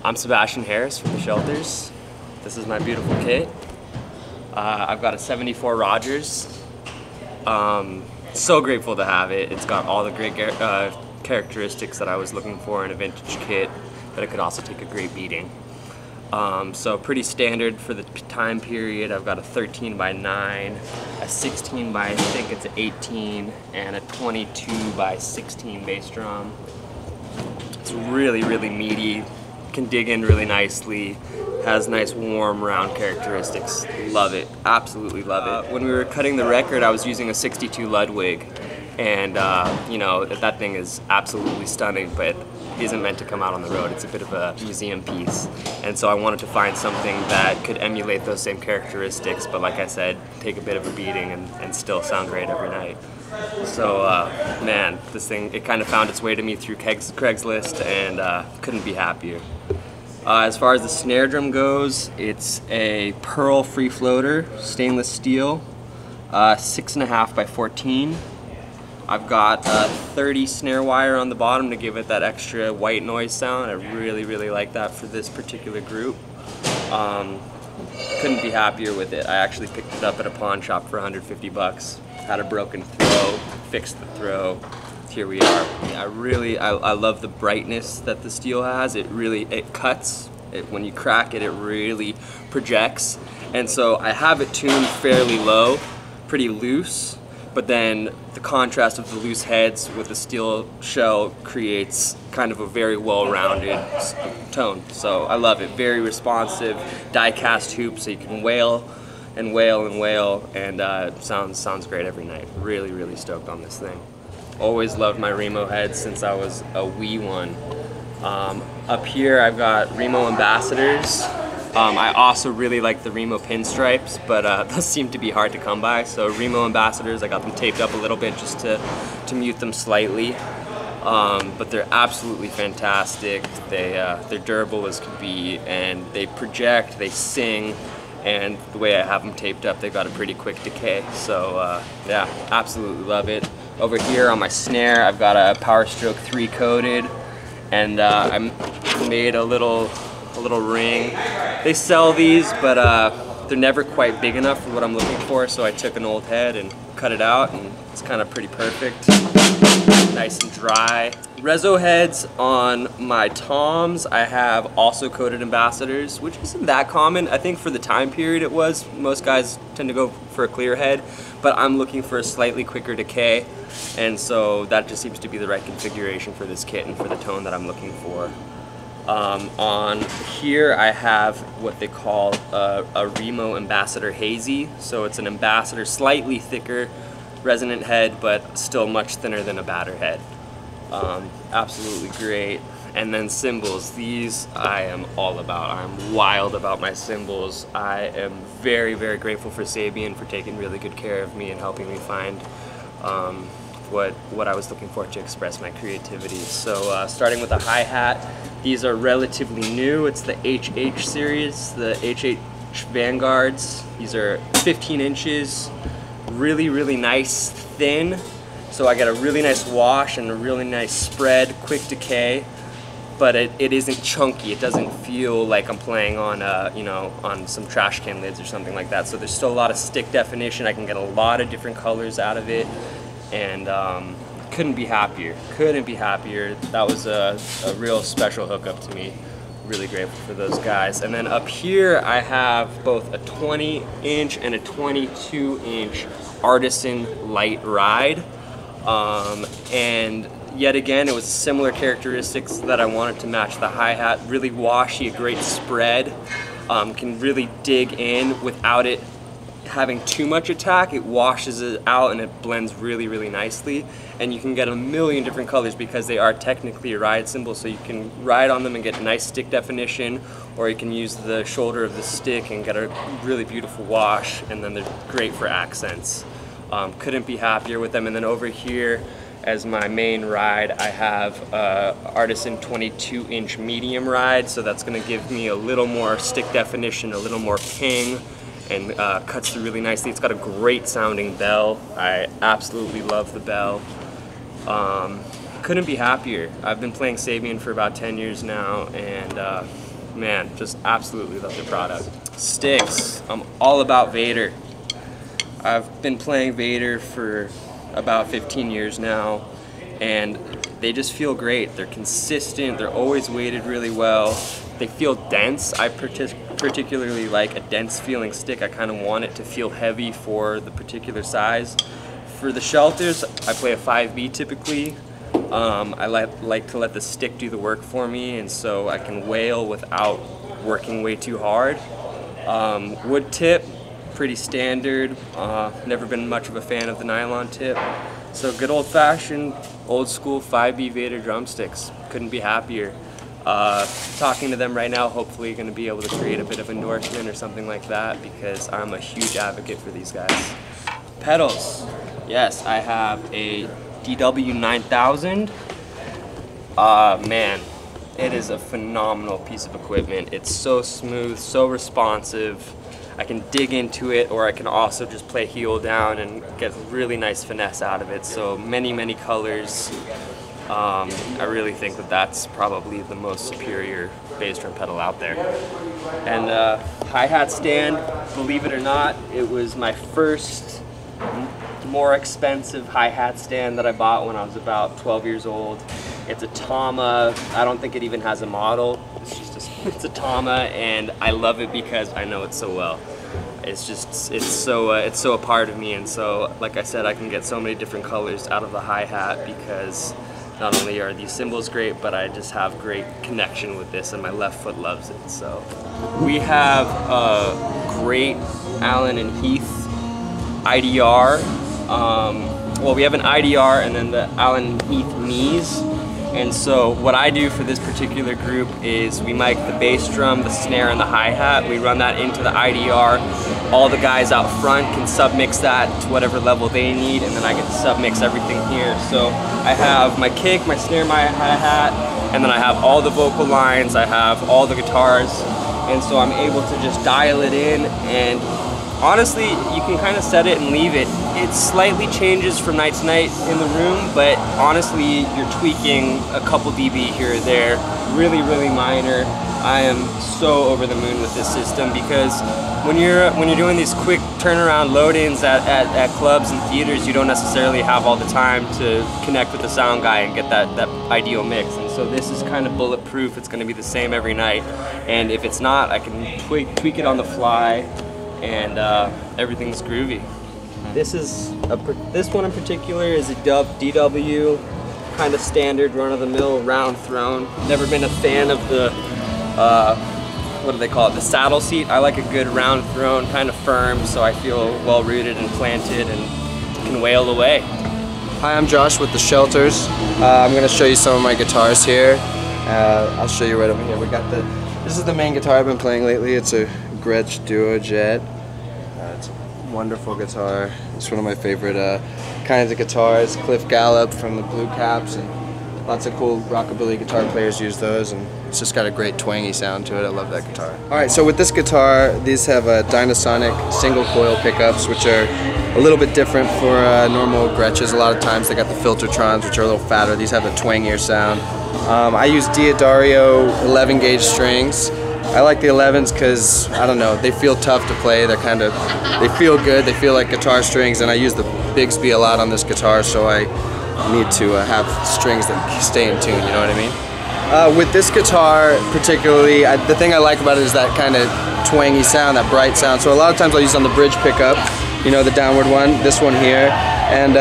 I'm Sebastian Harris from the Shelters. This is my beautiful kit. I've got a 74 Rogers. So grateful to have it. It's got all the great characteristics that I was looking for in a vintage kit, but it could also take a great beating. So pretty standard for the time period. I've got a 13 by 9, a 16 by I think it's 18, and a 22 by 16 bass drum. It's really, really meaty. Can dig in really nicely, has nice warm round characteristics. Love it, absolutely love it. When we were cutting the record, I was using a 62 Ludwig, and you know, that thing is absolutely stunning, but isn't meant to come out on the road. It's a bit of a museum piece, and so I wanted to find something that could emulate those same characteristics, but like I said, take a bit of a beating and still sound great every night. So man, this thing, it kind of found its way to me through Craigslist, and couldn't be happier. As far as the snare drum goes, it's a pearl free floater, stainless steel, 6.5 by 14. I've got 30 snare wire on the bottom to give it that extra white noise sound. I really, really like that for this particular group. Couldn't be happier with it. I actually picked it up at a pawn shop for 150 bucks. Had a broken throw, fixed the throw. Here we are. I love the brightness that the steel has. It cuts. When you crack it, it really projects. And so I have it tuned fairly low, pretty loose, but then the contrast of the loose heads with the steel shell creates kind of a very well-rounded tone. So I love it. Very responsive, die-cast hoop, so you can wail and wail and wail, and sounds great every night. Really, really stoked on this thing. Always loved my Remo heads since I was a wee one. Up here I've got Remo Ambassadors. I also really like the Remo pinstripes, but those seem to be hard to come by. So Remo Ambassadors, I got them taped up a little bit just to mute them slightly. But they're absolutely fantastic. They're durable as could be, and they project, they sing, and the way I have them taped up, they've got a pretty quick decay. So yeah, absolutely love it. Over here on my snare, I've got a Power Stroke 3 coated, and I made a little ring. They sell these, but they're never quite big enough for what I'm looking for, so I took an old head and cut it out, and it's kind of pretty perfect. Nice and dry. Reso heads on my toms, I have also coated Ambassadors, which isn't that common. I think for the time period it was. Most guys tend to go for a clear head, but I'm looking for a slightly quicker decay, and so that just seems to be the right configuration for this kit and for the tone that I'm looking for. On here I have what they call a Remo Ambassador Hazy, so it's an Ambassador, slightly thicker resonant head, but still much thinner than a batter head. Absolutely great. And then cymbals, these I am all about. I'm wild about my cymbals. I am very, very grateful for Sabian for taking really good care of me and helping me find what I was looking for to express my creativity. So starting with a hi-hat, these are relatively new. It's the HH series, the HH Vanguards. These are 15 inches, really, really nice, thin. So I get a really nice wash and a really nice spread, quick decay, but it isn't chunky. It doesn't feel like I'm playing on, you know, on some trash can lids or something like that. So there's still a lot of stick definition. I can get a lot of different colors out of it, and couldn't be happier. Couldn't be happier. That was a real special hookup to me. Really grateful for those guys. And then up here I have both a 20-inch and a 22-inch Artisan Light Ride. And yet again, it was similar characteristics that I wanted to match the hi-hat. Really washy, a great spread. Can really dig in without it having too much attack. It washes it out and it blends really, really nicely. And you can get a million different colors because they are technically a ride cymbal, so you can ride on them and get nice stick definition, or you can use the shoulder of the stick and get a really beautiful wash, and then they're great for accents. Couldn't be happier with them. And then over here as my main ride, I have Artisan 22-inch medium ride, so that's going to give me a little more stick definition, a little more ping, and cuts through really nicely. It's got a great sounding bell. I absolutely love the bell. Couldn't be happier. I've been playing Sabian for about 10 years now, and man, just absolutely love the product. Sticks, I'm all about Vader. I've been playing Vader for about 15 years now, and they just feel great. They're consistent, they're always weighted really well. They feel dense. I particularly like a dense feeling stick. I kind of want it to feel heavy for the particular size. For the shelters, I play a 5B typically. I like to let the stick do the work for me, and so I can wail without working way too hard. Wood tip, pretty standard. Never been much of a fan of the nylon tip. So good old-fashioned, old-school 5B Vader drumsticks. Couldn't be happier. Talking to them right now, hopefully going to be able to create a bit of endorsement or something like that, because I'm a huge advocate for these guys. Pedals. Yes, I have a DW 9000. Man, it is a phenomenal piece of equipment. It's so smooth, so responsive. I can dig into it, or I can also just play heel down and get really nice finesse out of it. So many colors. I really think that that's probably the most superior bass drum pedal out there. And hi-hat stand, believe it or not, it was my first more expensive hi-hat stand that I bought when I was about 12 years old. It's a Tama. I don't think it even has a model. It's a Tama, and I love it because I know it so well. It's so a part of me, and so like I said, I can get so many different colors out of the hi-hat because not only are these cymbals great, but I just have great connection with this, and my left foot loves it. So we have a great Allen and Heath IDR. Well, we have an IDR and then the Allen Heath knees. And so what I do for this particular group is we mic the bass drum, the snare, and the hi-hat. We run that into the IDR. All the guys out front can submix that to whatever level they need, and then I get to submix everything here. So I have my kick, my snare, my hi-hat, and then I have all the vocal lines, I have all the guitars, and so I'm able to just dial it in, and honestly, you can kind of set it and leave it. It slightly changes from night to night in the room, but honestly, you're tweaking a couple dB here or there, really minor. I am so over the moon with this system because when you're doing these quick turnaround load-ins at clubs and theaters, you don't necessarily have all the time to connect with the sound guy and get that ideal mix. And so this is kind of bulletproof. It's going to be the same every night, and if it's not, I can tweak it on the fly, and everything's groovy. This one in particular is a DW, kind of standard run-of-the-mill round throne. Never been a fan of the what do they call it? The saddle seat. I like a good round throne, kind of firm, so I feel well rooted and planted and can wail away. Hi, I'm Josh with the Shelters. I'm going to show you some of my guitars here. I'll show you right over here. This is the main guitar I've been playing lately. It's a Gretsch Duo Jet. It's a wonderful guitar. It's one of my favorite kinds of guitars. Cliff Gallup from the Blue Caps, and lots of cool rockabilly guitar players use those, and it's just got a great twangy sound to it. I love that guitar. Alright, so with this guitar, these have Dynasonic single coil pickups, which are a little bit different for normal Gretches. A lot of times they got the Filtertrons, which are a little fatter. These have a twangier sound. I use Diodario 11 gauge strings. I like the 11s because, I don't know, they feel tough to play. They feel good. They feel like guitar strings, and I use the Bigsby a lot on this guitar, so I need to have strings that stay in tune, you know what I mean? With this guitar particularly, the thing I like about it is that kind of twangy sound, that bright sound. So a lot of times I'll use it on the bridge pickup, you know, the downward one, this one here, and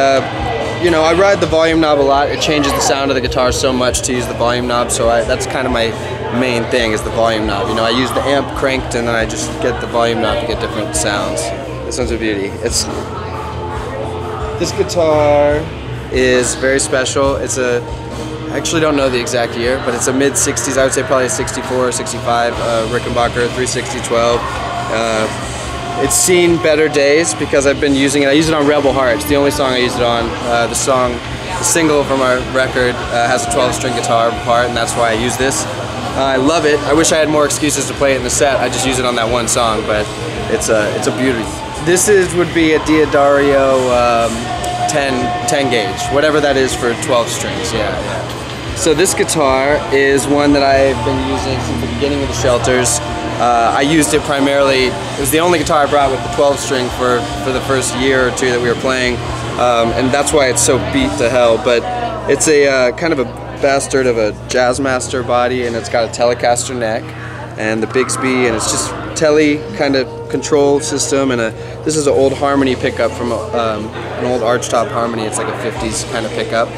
you know, I ride the volume knob a lot. It changes the sound of the guitar so much to use the volume knob, so that's kind of my main thing, is the volume knob. You know, I use the amp cranked, and then I just get the volume knob to get different sounds. This one's a beauty. This guitar is very special. I actually don't know the exact year, but it's a mid-60s, I would say probably a 64 or 65 Rickenbacker 36012. It's seen better days because I've been using it. I use it on Rebel Heart. It's the only song I use it on. The single from our record has a 12-string guitar part, and that's why I use this. I love it. I wish I had more excuses to play it in the set. I just use it on that one song, but it's a beauty. This would be a Diodario 10 gauge, whatever that is for 12 strings. Yeah. So this guitar is one that I've been using since the beginning of the Shelters. I used it primarily, it was the only guitar I brought with the 12 string for the first year or two that we were playing, and that's why it's so beat to hell. But it's a kind of a bastard of a Jazzmaster body, and it's got a Telecaster neck and the Bigsby, and it's just telly kind of control system, and this is an old Harmony pickup from an old archtop Harmony. It's like a 50s kind of pickup.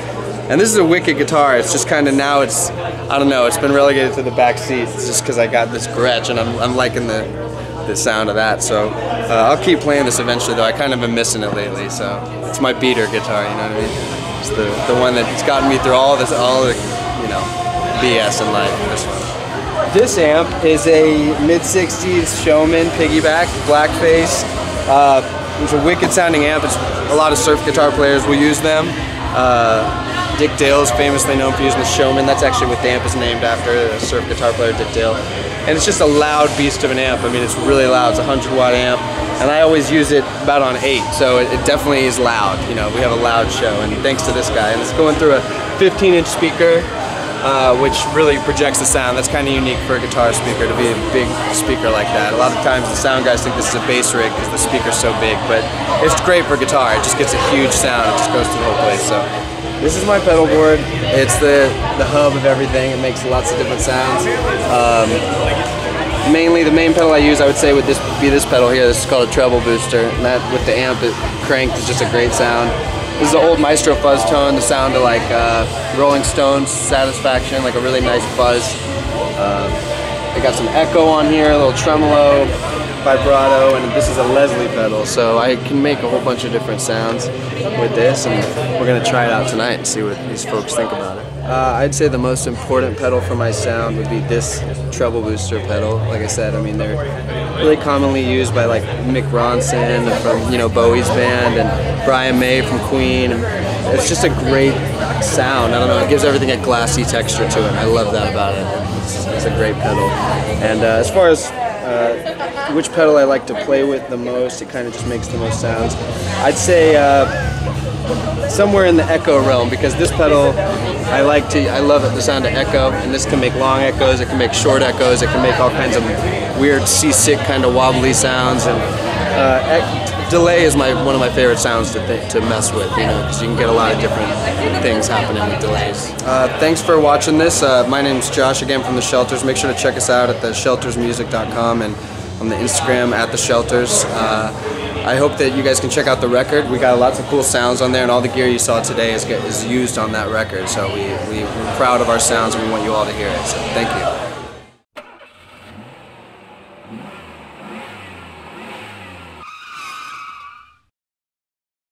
And this is a wicked guitar. It's just kind of now I don't know, it's been relegated to the back seat. It's just because I got this Gretsch and I'm liking the sound of that. So I'll keep playing this eventually, though. I kind of been missing it lately. So it's my beater guitar, you know what I mean? It's the one that's gotten me through all the BS in life. This one. This amp is a mid-60s Showman piggyback, blackface. It's a wicked sounding amp. A lot of surf guitar players will use them. Dick Dale is famously known for using the Showman. That's actually what the amp is named after, the surf guitar player Dick Dale. And it's just a loud beast of an amp. I mean, it's really loud. It's a 100-watt amp. And I always use it about on 8, so it definitely is loud. You know, we have a loud show, and thanks to this guy. And it's going through a 15-inch speaker, which really projects the sound. That's kind of unique for a guitar speaker to be a big speaker like that. A lot of times the sound guys think this is a bass rig because the speaker's so big, but it's great for guitar. It just gets a huge sound. It just goes through the whole place. So this is my pedal board. It's the hub of everything. It makes lots of different sounds. Mainly the main pedal I use, I would say, would be this pedal here. This is called a treble booster, and that with the amp it cranked is just a great sound. This is an old Maestro fuzz tone, the sound of like Rolling Stones Satisfaction, like a really nice fuzz. I got some echo on here, a little tremolo, vibrato, and this is a Leslie pedal, so I can make a whole bunch of different sounds with this, and we're gonna try it out tonight and see what these folks think about it. I'd say the most important pedal for my sound would be this treble booster pedal. Like I said, I mean, they're really commonly used by like Mick Ronson from Bowie's band, and Brian May from Queen. And it's just a great sound. I don't know, it gives everything a glassy texture to it. I love that about it. It's a great pedal. And as far as which pedal I like to play with the most, it kind of just makes the most sounds. I'd say somewhere in the echo realm, because this pedal I love the sound of echo, and this can make long echoes, it can make short echoes, it can make all kinds of weird seasick kind of wobbly sounds, and delay is one of my favorite sounds to mess with, because you can get a lot of different things happening with delays. Thanks for watching this. My name's Josh, again, from The Shelters. Make sure to check us out at thesheltersmusic.com and on the Instagram at The Shelters. I hope that you guys can check out the record. We got lots of cool sounds on there, and all the gear you saw today is used on that record. So we're proud of our sounds, and we want you all to hear it. So thank you.